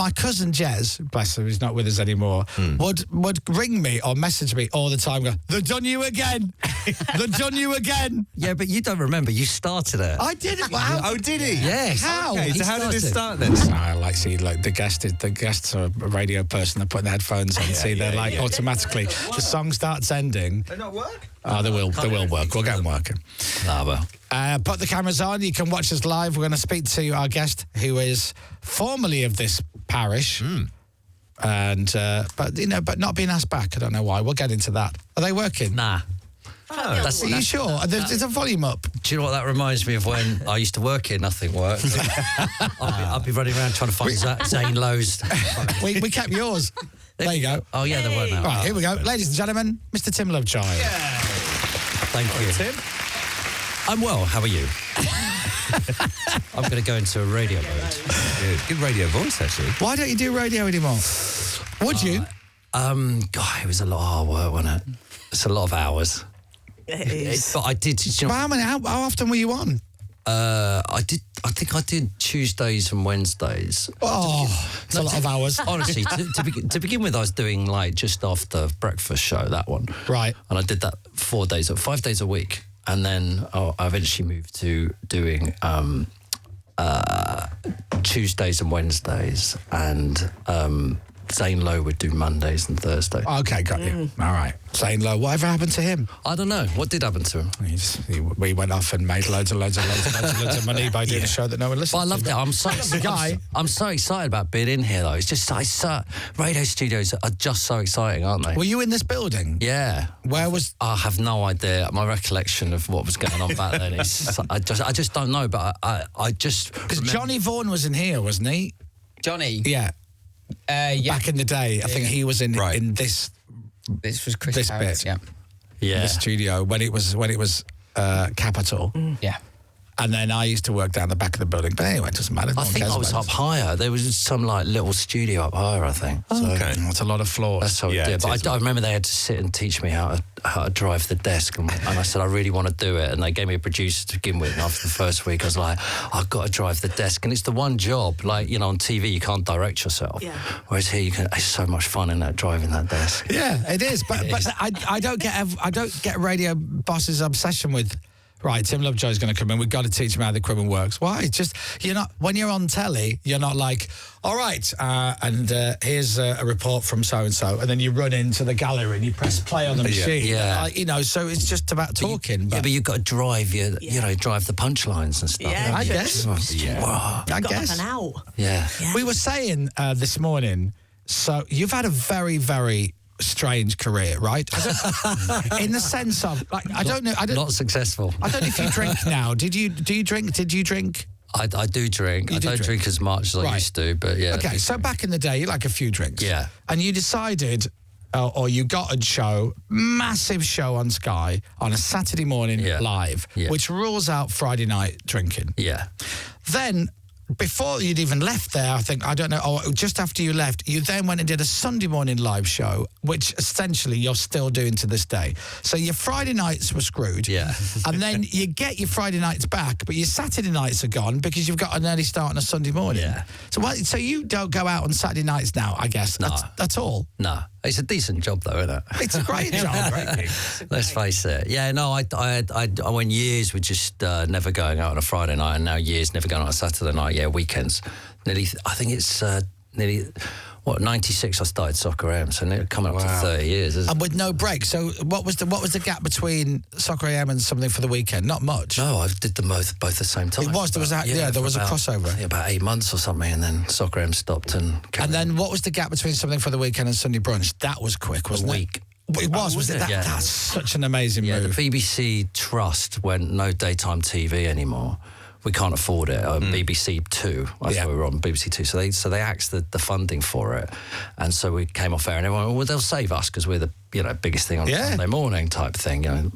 my cousin Jez, bless him, he's not with us anymore, would ring me or message me all the time, go, "They've done you again. They've done you again." Yeah, but you don't remember. You started it. I did it. Wow. Oh, did he? Yes. How? Okay, so how did it start then? I like see like the guests are a radio person. They're putting their headphones on. They're like automatically the song starts ending. They not work? Oh, they will work. We'll get them working. Ah, well. Put the cameras on. You can watch us live. We're going to speak to our guest, who is formerly of this parish, and but not being asked back. I don't know why. We'll get into that. Are they working? Nah. Are you sure? There's a volume up. Do you know what that reminds me of when I used to work here? Nothing worked. I'd be running around trying to find Zane Lowe's. We kept yours. There you go. Oh, yeah, there weren't now. Right, here we go. Ladies and gentlemen, Mr. Tim Lovejoy. Thank you. Tim? I'm well. How are you? I'm going to go into a radio mode. Good radio voice, actually. Why don't you do radio anymore? Would you? God, it was a lot of hard work, wasn't it? It's a lot of hours. It is. But I did. You know, How often were you on? I think I did Tuesdays and Wednesdays. Oh, it's a lot of hours. Honestly, to begin with, I was doing like just after breakfast show, that one. Right. And I did that 5 days a week. And then I eventually moved to doing Tuesdays and Wednesdays, and Zane Lowe would do Mondays and Thursdays. Okay, got you. All right. Zane Lowe, whatever happened to him? I don't know. What did happen to him? He went off and made loads of money by doing a show that no one listened But I loved it. I'm so excited about being in here, though. It's just radio studios are just so exciting, aren't they? Were you in this building? Yeah. Where was? I have no idea. My recollection of what was going on back then is I just don't know. But I just because Johnny Vaughan was in here, wasn't he? Johnny. Yeah. Back in the day, I think he was in this. This was Chris this Harris, bit. The studio when it was Capitol. Yeah. And then I used to work down the back of the building. But anyway, it doesn't matter. I think I was up higher. There was some like little studio up higher, I think. Okay. That's a lot of floors. That's how it did. But I remember they had to sit and teach me how to drive the desk. And I said, I really want to do it. And they gave me a producer to begin with. And after the first week, I was like, I've got to drive the desk. And it's the one job, like, you know, on TV, you can't direct yourself. Yeah. Whereas here, it's so much fun in that driving that desk. Yeah, it is. But I don't get radio boss's obsession with, right, Tim Lovejoy's going to come in. We've got to teach him how the equipment works. Why? It's just, you're not, when you're on telly, you're not like, all right, here's a report from so-and-so, and then you run into the gallery and you press play on the machine. Yeah. You know, so it's just about talking. But you've got to drive drive the punchlines and stuff. Yeah, I guess. I guess. Up and out. Yeah. We were saying this morning, so you've had a very, very strange career, right? In the sense of, like, I don't know. Not successful. I don't know if you drink now. Do you drink? Did you drink? I do drink. I don't drink as much as I used to, but yeah. Okay, so back in the day, you like a few drinks. Yeah. And you decided, or you got a show, massive show on Sky on a Saturday morning live, which rules out Friday night drinking. Yeah. Then, before you'd even left there, just after you left, you then went and did a Sunday morning live show, which essentially you're still doing to this day. So your Friday nights were screwed. Yeah. And then you get your Friday nights back, but your Saturday nights are gone because you've got an early start on a Sunday morning. Yeah. So you don't go out on Saturday nights now, I guess. No. That's all. No. It's a decent job, though, isn't it? It's a great job. Let's face it. Yeah, no, I went years with just never going out on a Friday night, and now years never going out on a Saturday night. Yeah, weekends. I think it's nearly 96 I started Soccer AM, so coming up to 30 years. And with no break. So what was the gap between Soccer AM and something for the weekend? Not much. No, I did them both at the same time. It was. There was a crossover. Yeah, about 8 months or something, and then Soccer AM stopped. And then what was the gap between something for the weekend and Sunday brunch? That was quick, wasn't it? A week. It was. Was it? That's such an amazing move. The BBC Trust went no daytime TV anymore. We can't afford it. BBC Two, that's where we were on, BBC Two. So they axed the funding for it, and so we came off air. And everyone, well, they'll save us because we're the biggest thing on Sunday morning type thing.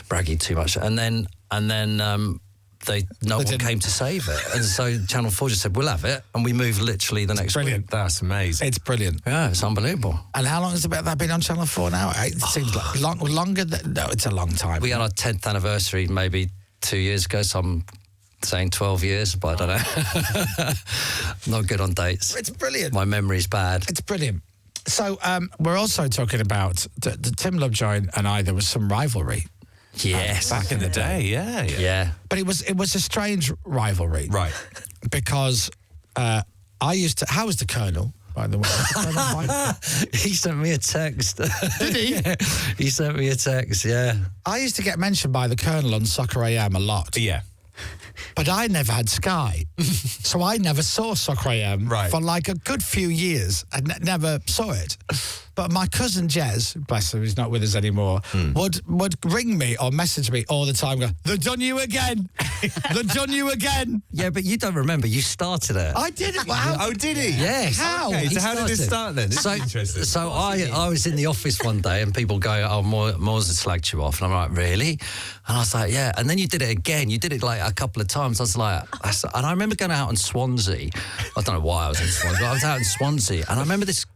Bragging too much, and then no one came to save it, and so Channel 4 just said we'll have it, and we moved literally the next week. That's amazing. It's brilliant. Yeah, it's unbelievable. And how long has that been on Channel 4 now? It seems like longer. No, it's a long time. We had our 10th anniversary maybe 2 years ago, so I'm saying 12 years, but I don't know. Not good on dates. It's brilliant. My memory's bad. It's brilliant. So we're also talking about the Tim Lovejoy and I. There was some rivalry. Yes. Back in the day, yeah. But it was a strange rivalry, Right. Because I used to. How was the Colonel, by the way? He sent me a text. Did he? He sent me a text, yeah. I used to get mentioned by the Colonel on Soccer AM a lot. Yeah. But I never had Sky. So I never saw Soccer AM for like a good few years. I never saw it. But my cousin Jez, bless him, he's not with us anymore, would ring me or message me all the time, go, "They've done you again. They've done you again." Yeah, but you don't remember. You started it. I did it. Wow. Oh, did he? Yes. How? Okay, so He how did it started. start then? This is interesting. So I was in the office one day and people go, "Oh, Moyles has slagged you off." And I'm like, "Really?" And I was like, "Yeah." And then you did it again. You did it like a couple of times. I was like, and I remember going out in Swansea. I don't know why I was in Swansea, but I was out in Swansea. And I remember this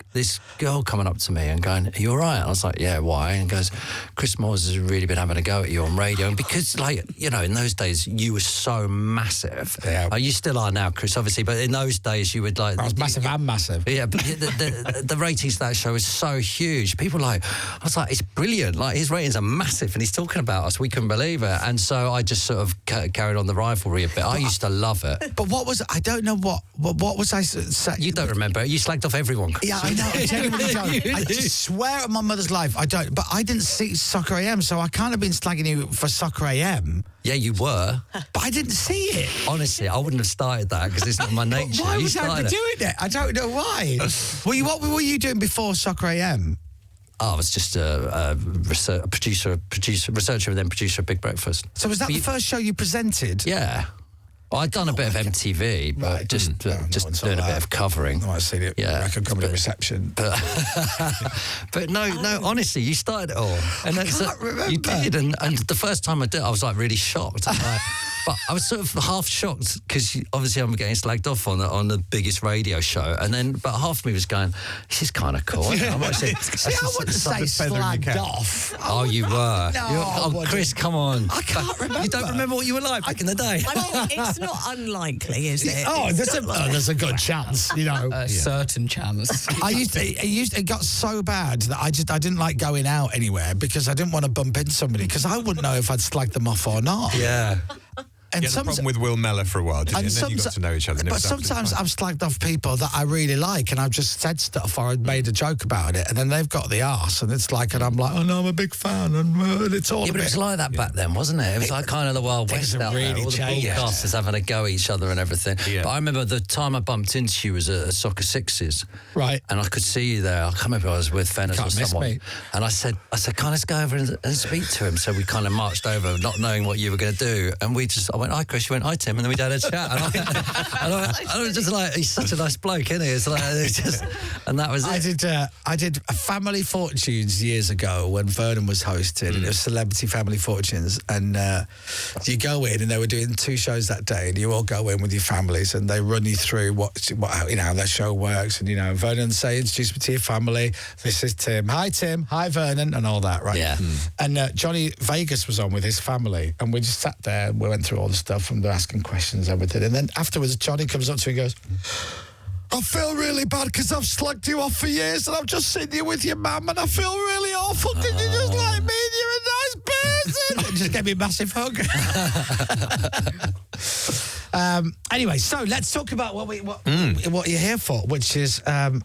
girl coming up to me and going, "Are you all right?" And I was like, "Yeah, why?" And goes, "Chris Moyles has really been having a go at you on radio." And because, like, you know, in those days, you were so massive. Yeah. You still are now, Chris, obviously. But in those days, you would like... I was massive and massive. Yeah, but the ratings of that show is so huge. People I was like, it's brilliant. Like, his ratings are massive and he's talking about us. We couldn't believe it. And so I just sort of carried on the rivalry a bit. I used to love it. But what was, I don't know what was I saying? You don't remember. You slagged off everyone. Yeah, I know. I genuinely don't. I just swear on my mother's life, I don't. But I didn't see Soccer AM, so I can't have been slagging you for Soccer AM. Yeah, you were. But I didn't see it. Honestly, I wouldn't have started that because it's not my nature. Why You was I started it. doing it? I don't know why. What were you doing before Soccer AM? Oh, I was just a researcher, and then producer of Big Breakfast. So was that the first show you presented? Yeah. Well, I'd done a bit of MTV, but Right. just doing a bit of covering. I see it. Yeah. Record Comedy Reception. But no, honestly, you started it all. And can't remember. You did, and the first time I did, I was like really shocked. But I was sort of half shocked because obviously I'm getting slagged off on the biggest radio show, but half of me was going, "This is kind of cool." Yeah. I'm actually, See, I wouldn't say feather in your slagged cap. off. Oh, you were. No, Oh, I Chris, come on. I can't remember. You don't remember what you were like back in the day? I mean, it's not unlikely, is it? Oh, It's there's not there's a good chance, you know. A certain chance. It got so bad that I didn't like going out anywhere because I didn't want to bump into somebody because I wouldn't know if I'd slagged them off or not. Yeah. And You had a problem with Will Mellor for a while, didn't you? And then you got to know each other. and it But was absolutely sometimes fine. I've slagged off people that I really like and I've just said stuff or I've made a joke about it and then they've got the arse and it's like, and I'm like, "Oh no, I'm a big fan," and it's all Yeah, a but it bit... was like that back then, wasn't it? It was like kind of the Wild Things West have out there. really All the changed. broadcasters having a go at each other and everything. Yeah. But I remember the time I bumped into you was at Soccer Sixes. Right. And I could see you there. I can't remember if I was with Fennis or Can't miss someone. me. And I said, "Can I just go over and speak to him?" So we kind of marched over, not knowing what you were going to do. And I went, "Hi, Chris." You went, "Hi, Tim." And then we had a chat. And I was just like, he's such a nice bloke, isn't he? It's like, and that was it. I did a Family Fortunes years ago when Vernon was hosting, and it was Celebrity Family Fortunes, and you go in, and they were doing 2 shows that day, and you all go in with your families, and they run you through what you know how that show works, and you know Vernon say, "Introduce me to your family. This is Tim. Hi Tim. Hi Vernon," and all that, right? Yeah. And Johnny Vegas was on with his family, and we just sat there. We went through all the stuff, and they're asking questions, everything, and then afterwards, Johnny comes up to me and goes, "I feel really bad because I've slugged you off for years and I've just seen you with your mum and I feel really awful. Can you just like me and you're a nice person?" And just gave me a massive hug. Anyway, so let's talk about what you're here for, which is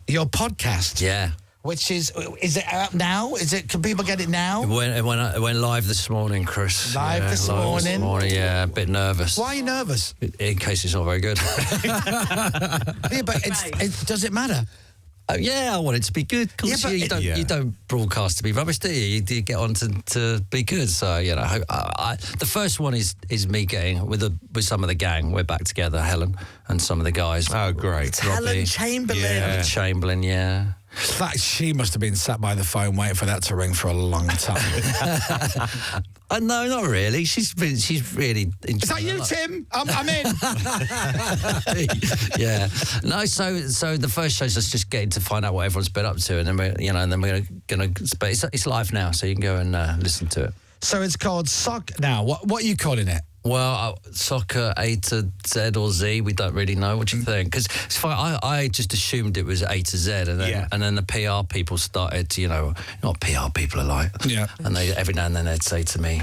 your podcast. Yeah. Which is it out now? Can people get it now? It went live this morning, Chris. Live this morning? Yeah, a bit nervous. Why are you nervous? In case it's not very good. Yeah, but does it matter? Yeah, I want it to be good. Yeah, but You don't broadcast to be rubbish, do you? You get on to be good. So, you know, the first one is me getting with some of the gang. We're back together, Helen and some of the guys. Oh, great. Helen Chamberlain. Yeah. Chamberlain, yeah. That she must have been sat by the phone waiting for that to ring for a long time. No, not really. She's really. Is that you, Tim? I'm in. Yeah. No. So the first show's us just getting to find out what everyone's been up to, and then we're gonna. But it's live now, so you can go and listen to it. So it's called Now, what are you calling it? Well, soccer A to Z or Z, we don't really know. What do you think? Because it's fine. I just assumed it was A to Z, and then the PR people started. You know what PR people are like. Yeah. And they every now and then they'd say to me,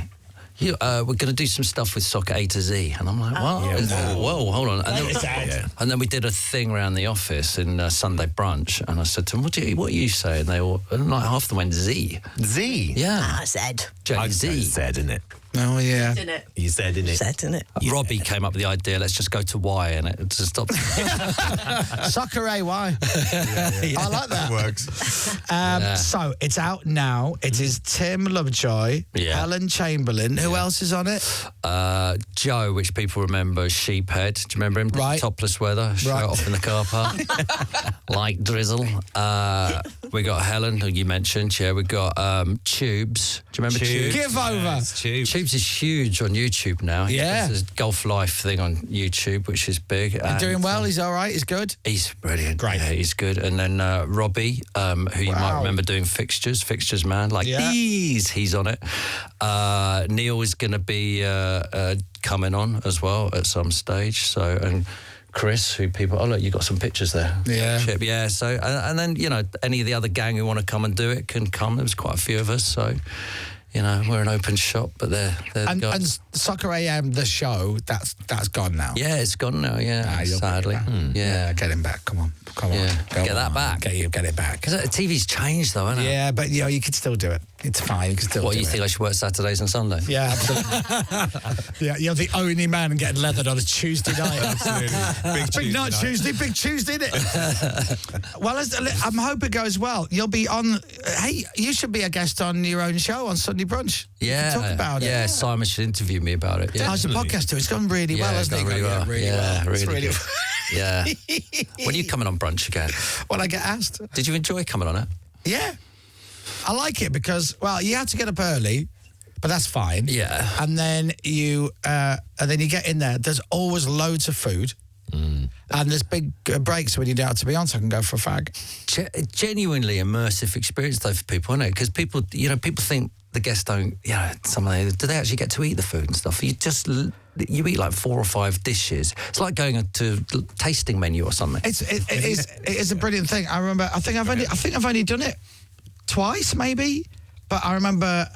we're going to do some stuff with soccer A to Z. And I'm like, what? Whoa, hold on. And then we did a thing around the office in Sunday brunch. And I said to them, what do you say? And they all, like half of them went Z. Z? Yeah. Zed. I'd Z. go Z, innit? Oh, yeah. Didn't it? You said, innit? Zed, didn't it? Robbie came up with the idea, let's just go to Y and it just stopped. Soccer AY. I like that. Works. So it's out now. It is Tim Lovejoy, Helen Chamberlain. Who else is on it? Joe, which people remember as Sheephead. Do you remember him? Right. Topless weather, showed off in the car park. Like drizzle. We got Helen, who you mentioned. Yeah, we got Tubes. Do you remember Tubes? Give over. Tubes is huge on YouTube now. Yeah. There's a Golf Life thing on YouTube, which is big. He's doing well. He's all right. He's good. He's brilliant. Great. Yeah, he's good. And then Robbie, who you might remember doing Fixtures Man, like these. He's on it. Neil is going to be coming on as well at some stage. So, and Chris, who people... Oh, look, you got some pictures there. Yeah. Yeah, so... And then, you know, any of the other gang who want to come and do it can come. There's quite a few of us, so... You know, we're an open shop, but they're and Soccer AM, the show, that's gone now. Yeah, it's gone now. Yeah, sadly. Yeah, get him back. Come on. Get that back. Get it back. Because the TV's changed, though, hasn't it? Yeah, but you know, you could still do it. It's fine. You can still. What do you it. think I should work Saturdays and Sundays? Yeah, absolutely. Yeah, you're the only man getting leathered on a Tuesday night. Absolutely. Big night Tuesday, big Tuesday, isn't it? Well, I hope it goes well. You'll be on. Hey, you should be a guest on your own show on Sunday Brunch. Yeah, talk about it. Yeah, Simon should interview me about it. Yeah, how's the podcast too? It's gone really well, hasn't it? Really well. Really well. Really good. Yeah. When are you coming on Brunch again? When I get asked. Did you enjoy coming on it? Yeah. I like it because, well, you have to get up early, but that's fine. Yeah. And then you get in there. There's always loads of food. And there's big breaks when you don't have to be on, so I can go for a fag. Genuinely immersive experience, though, for people, isn't it? Because people think the guests don't, do they actually get to eat the food and stuff? You eat like 4 or 5 dishes. It's like going to a tasting menu or something. It is a brilliant thing. I remember, I think I've only done it twice, maybe. But I remember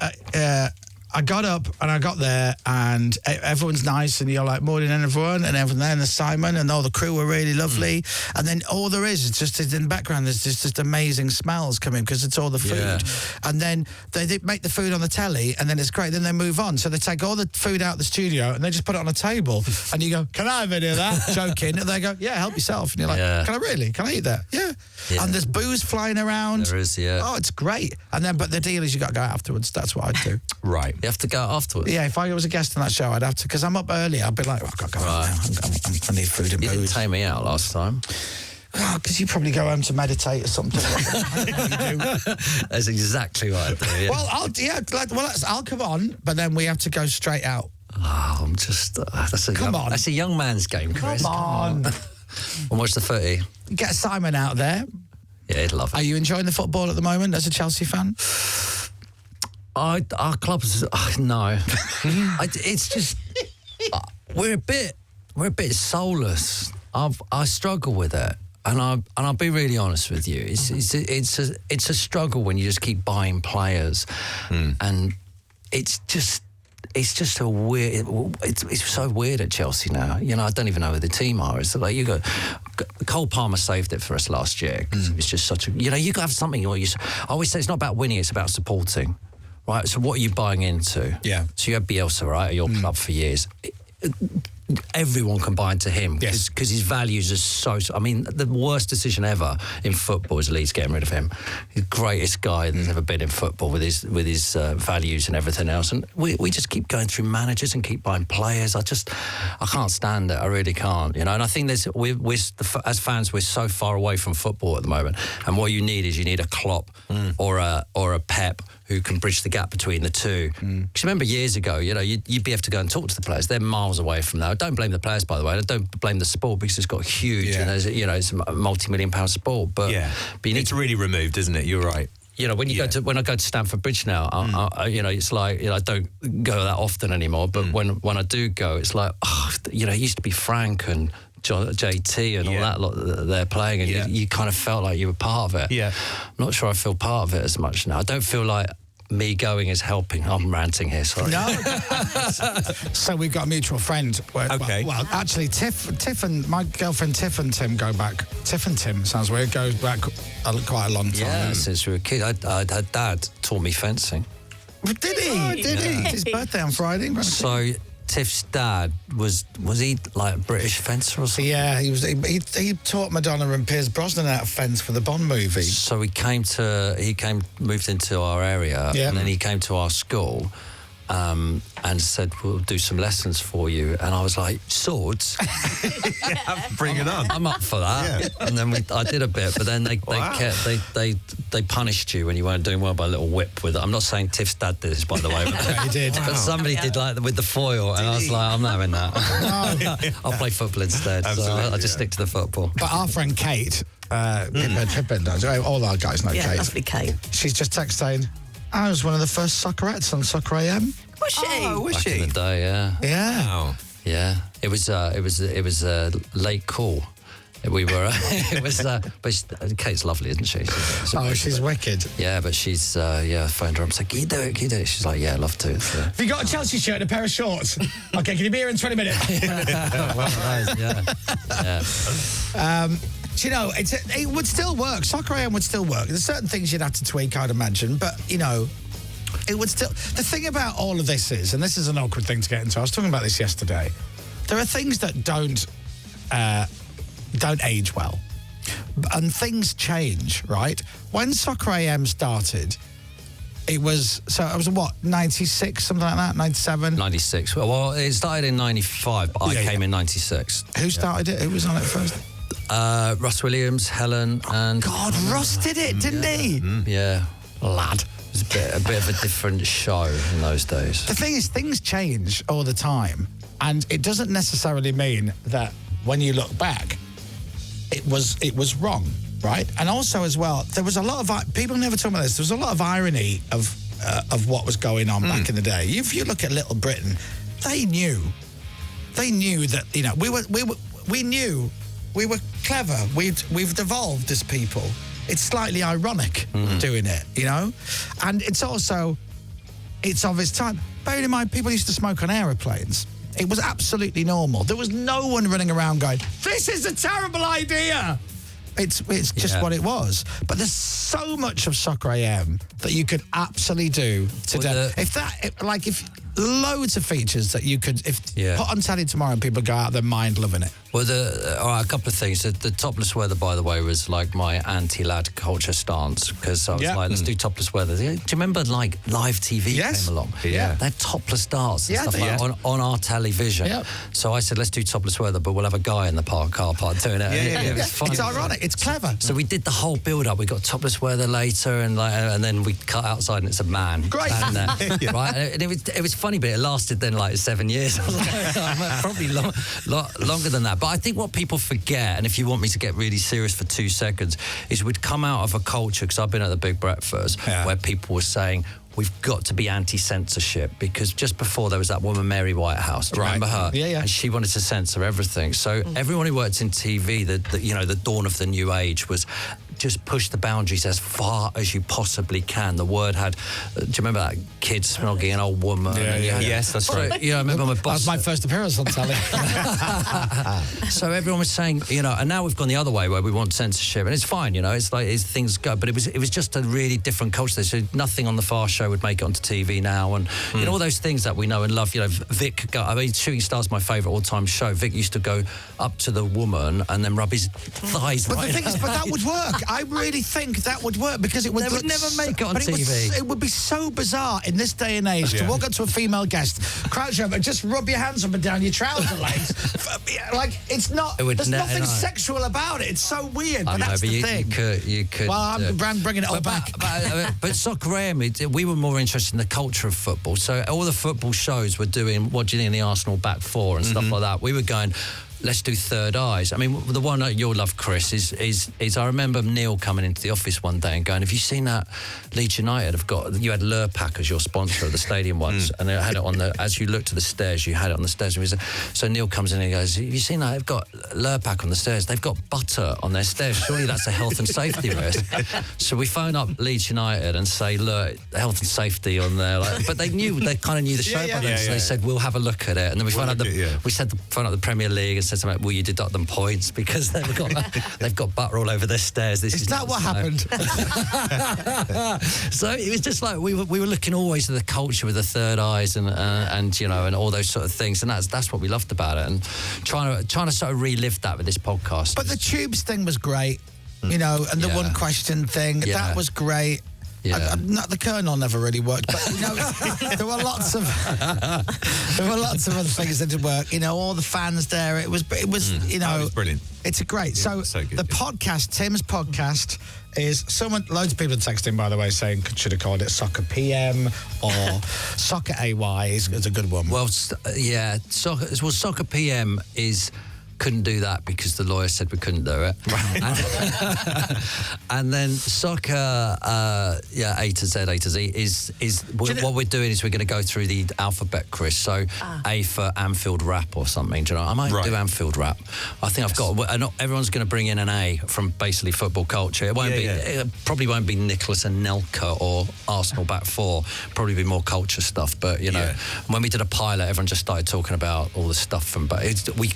I got up and I got there and everyone's nice and you're like, morning everyone, and everyone there, and there's Simon and all the crew were really lovely. And then all there is just in the background, there's just amazing smells coming because it's all the food. Yeah. And then they make the food on the telly and then it's great. Then they move on. So they take all the food out of the studio and they just put it on a table and you go, can I have any of that? Joking. And they go, yeah, help yourself. And you're like, can I really? Can I eat that? Yeah. And there's booze flying around. There is, yeah. Oh, it's great. And then, but the deal is you got to go afterwards. That's what I'd do. Right. You have to go afterwards? Yeah, if I was a guest on that show, I'd have to, because I'm up early, I'd be like, I've got to go out now. I need food and booze. You didn't take me out last time. Oh, because you probably go home to meditate or something. That's exactly what I do, yeah. Well, I'll come on, but then we have to go straight out. Oh, I'm just... That's a young man's game, Chris. Come on. And watch the footy. Get Simon out there. Yeah, he'd love it. Are you enjoying the football at the moment as a Chelsea fan? Our club's no. It's just we're a bit soulless. I struggle with it, and I'll be really honest with you. It's a struggle when you just keep buying players, and it's just a weird. It's so weird at Chelsea now. You know, I don't even know who the team are. It's like you got Cole Palmer saved it for us last year. It's just such a. You know, you got to have something. I always say it's not about winning; it's about supporting. Right, so what are you buying into? Yeah. So you have Bielsa, right, at your club for years. Everyone can buy into him because his values are so... I mean, the worst decision ever in football is Leeds getting rid of him. He's the greatest guy that's ever been in football with his values and everything else. And we just keep going through managers and keep buying players. I can't stand it. I really can't, you know. And I think as fans, we're so far away from football at the moment. And what you need a Klopp or a Pep who can bridge the gap between the two. Because remember years ago, you know, you'd be able to go and talk to the players. They're miles away from that. I don't blame the players, by the way. I don't blame the sport because it's got huge, and it's a multi-million-pound sport. But you need it's really removed, isn't it? You're right. when you when I go to Stamford Bridge now, it's like I don't go that often anymore. But when I do go, it's like it used to be Frank and JT and all that lot that they're playing, and you kind of felt like you were part of it. Yeah, I'm not sure I feel part of it as much now. I don't feel like me going is helping. I'm ranting here, sorry. No. So we've got a mutual friend. Okay. Well, actually, Tiff and my girlfriend Tiff and Tim go back. Tiff and Tim sounds weird. Goes back quite a long time. Yeah, since we were a kid. Her dad taught me fencing. Did he? Oh, did he? It's his birthday on Friday. So Tiff's dad was he like a British fencer or something? Yeah, he was. He taught Madonna and Pierce Brosnan how to fence for the Bond movie. So moved into our area, and then he came to our school. And said, we'll do some lessons for you. And I was like, swords? Bring it on. I'm up for that. Yeah. And then I did a bit, but then they punished you when you weren't doing well by a little whip with it. I'm not saying Tiff's dad did this, by the way. But he did. But somebody did like with the foil, and I was like, I'm not having that. I'll play football instead. Absolutely, so I just stick to the football. But our friend Kate, Pippin does. All our guys know Kate. Lovely Kate. She's just texted saying, I was one of the first soccerettes on Soccer AM. Was she? Oh, was Back she? in the day, yeah. Yeah. Oh. Yeah. It was a late call. We were. But Kate's lovely, isn't she? She's wicked. Yeah, but she's phoned her up. Like, can you do it? Can you do it? She's like, yeah, I'd love to. So. Have you got a Chelsea shirt and a pair of shorts? Okay, can you be here in 20 minutes? Do you know, it would still work. Soccer AM would still work. There's certain things you'd have to tweak, I'd imagine, but, it would still... The thing about all of this is, and this is an awkward thing to get into, I was talking about this yesterday, there are things that don't age well. And things change, right? When Soccer AM started, it was 96, something like that, 97? 96. Well, it started in 95, but I came in 96. Who started it? Who was on it first? Russ Williams, Helen, and... God, Russ did it, didn't he? Yeah. Lad. It was a bit of a different show in those days. The thing is, things change all the time, and it doesn't necessarily mean that when you look back, it was wrong, right? And also, as well, there was a lot of... People never talk about this. There was a lot of irony of what was going on back in the day. If you look at Little Britain, they knew that, we knew we were clever. We've evolved as people. It's slightly ironic doing it, And it's of its time. Bearing in mind, people used to smoke on aeroplanes. It was absolutely normal. There was no one running around going, this is a terrible idea. It's just what it was. But there's so much of Soccer AM that you could absolutely do today. If loads of features that you could put on telly tomorrow and people go out of their mind loving it. Well, a couple of things. The topless weather, by the way, was like my anti-lad culture stance, because I was like, let's do topless weather. Do you remember like live TV came along? Yeah. They had topless darts and stuff on our television. Yep. So I said, let's do topless weather, but we'll have a guy in the car park doing it. It was fun. It's ironic. It's clever. So we did the whole build-up. We got topless weather later, and then we cut outside, and it's a man. Great. There, right? And it was funny, but it lasted then like 7 years. Probably longer than that. But I think what people forget, and if you want me to get really serious for 2 seconds, is we'd come out of a culture, because I've been at the Big Breakfast, where people were saying, we've got to be anti-censorship, because just before there was that woman, Mary Whitehouse. Do you remember her? Yeah. And she wanted to censor everything. So everyone who worked in TV, the dawn of the new age was just push the boundaries as far as you possibly can. The word had, do you remember that kid snogging an old woman? Yes, that's right. Yeah, I remember my boss. That was my first appearance on telly. So everyone was saying, and now we've gone the other way where we want censorship, and it's fine, it's like things go, but it was just a really different culture. So nothing on the Far Show would make it onto TV now, and all those things that we know and love. Vic, Shooting Star's my favourite all-time show. Vic used to go up to the woman and then rub his thighs. But the thing is, that would work. I really think that would work, because it would never make it on TV. It would be so bizarre in this day and age to walk up to a female guest, crouch over, and just rub your hands up and down your trouser legs. Like, it's not. There's nothing sexual about it. It's so weird. But that's the thing. You could. Well, I'm bringing it all back. But Soccer AM, we were more interested in the culture of football. So all the football shows were doing, what do you think of the Arsenal back four and stuff like that. We were going, let's do Third Eyes. I mean, the one that you'll love, Chris, is I remember Neil coming into the office one day and going, have you seen that Leeds United have got, you had Lurpak as your sponsor of the stadium once, and they had it on the, as you looked to the stairs, you had it on the stairs. And so Neil comes in and he goes, have you seen that? They've got Lurpak on the stairs. They've got butter on their stairs. Surely that's a health and safety risk. So we phone up Leeds United and say, look, health and safety on there. Like, but they kind of knew the show by then, so they said, we'll have a look at it. And then we phoned up the Premier League and said something like, will you deduct them points because they've got butter all over their stairs. Is that what happened? So it was just like we were looking always at the culture with the Third Eyes and you know, and all those sort of things, and that's what we loved about it, and trying to sort of relive that with this podcast. But the Tubes thing was great, you know, and the one question thing, that was great. Yeah. Not the Colonel never really worked, but you know, there were lots of other things that did work. You know, all the fans there. It was you know, it was brilliant. It's a great. Yeah, so good, the podcast, Tim's podcast, is loads of people are texting, by the way, saying should have called it Soccer PM or Soccer AY is a good one. Well, Soccer PM couldn't do that because the lawyer said we couldn't do it. And then Soccer, A to Z is what we're doing is we're going to go through the alphabet, Chris. So A for Anfield Rap or something. Do you know? I might do Anfield Rap. I think I've got. Everyone's going to bring in an A from basically football culture. It won't be. It probably won't be Nicholas and Nelka or Arsenal back four. Probably be more culture stuff. But you know, when we did a pilot, everyone just started talking about all the stuff from. But we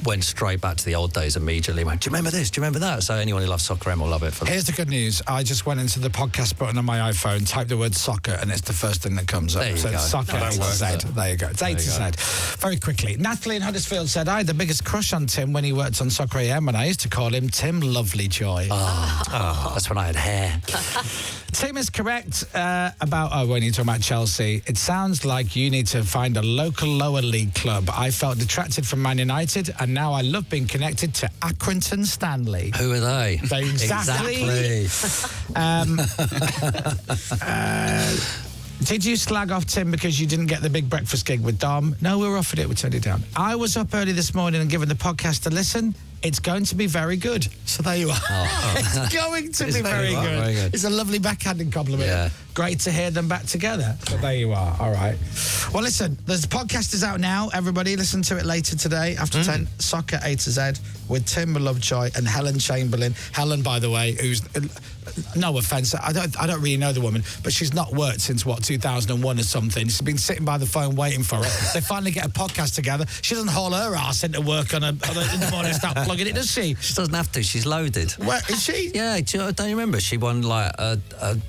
went straight back to the old days immediately. Went, do you remember this? Do you remember that? So anyone who loves Soccer M will love it. Here's the good news. I just went into the podcast button on my iPhone, typed the word soccer, and it's the first thing that comes up. There you go. Soccer A to Z. There you go. It's A to Z. Very quickly. Natalie in Huddersfield said, I had the biggest crush on Tim when he worked on Soccer AM, and I used to call him Tim Lovejoy. That's when I had hair. Tim is correct about, when you're talking about Chelsea, it sounds like you need to find a local lower league club. I felt detracted from Man United, and now I love being connected to Accrington Stanley. Who are they? Exactly. Did you slag off Tim because you didn't get the big breakfast gig with Dom? No, we were offered it. We turned it down. I was up early this morning and given the podcast a listen. It's going to be very good. So there you are. It's going to be very good. Very good. It's a lovely backhanding compliment. Yeah. Great to hear them back together. So there you are. All right. Well, listen, the podcast is out now. Everybody, listen to it later today after 10. Soccer A to Z with Tim Lovejoy and Helen Chamberlain. Helen, by the way, who's... No offence, I don't really know the woman, but she's not worked since 2001 or something. She's been sitting by the phone waiting for it. They finally get a podcast together. She doesn't haul her ass into work in the morning and start plugging it, does she? She doesn't have to. She's loaded. Where is she? Yeah, don't you remember? She won like a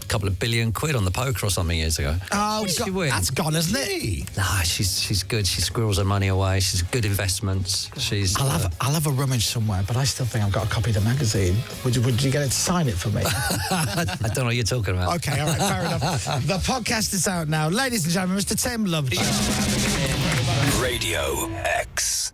couple of billion quid on the poker or something years ago. Oh, she win? That's gone, hasn't it? Nah, she's good. She squirrels her money away. She's good investments. I'll have a rummage somewhere, but I still think I've got a copy of the magazine. Would you get it to sign it for me? I don't know what you're talking about. Okay, all right, fair enough. The podcast is out now. Ladies and gentlemen, Mr. Tim Lovejoy. Radio X.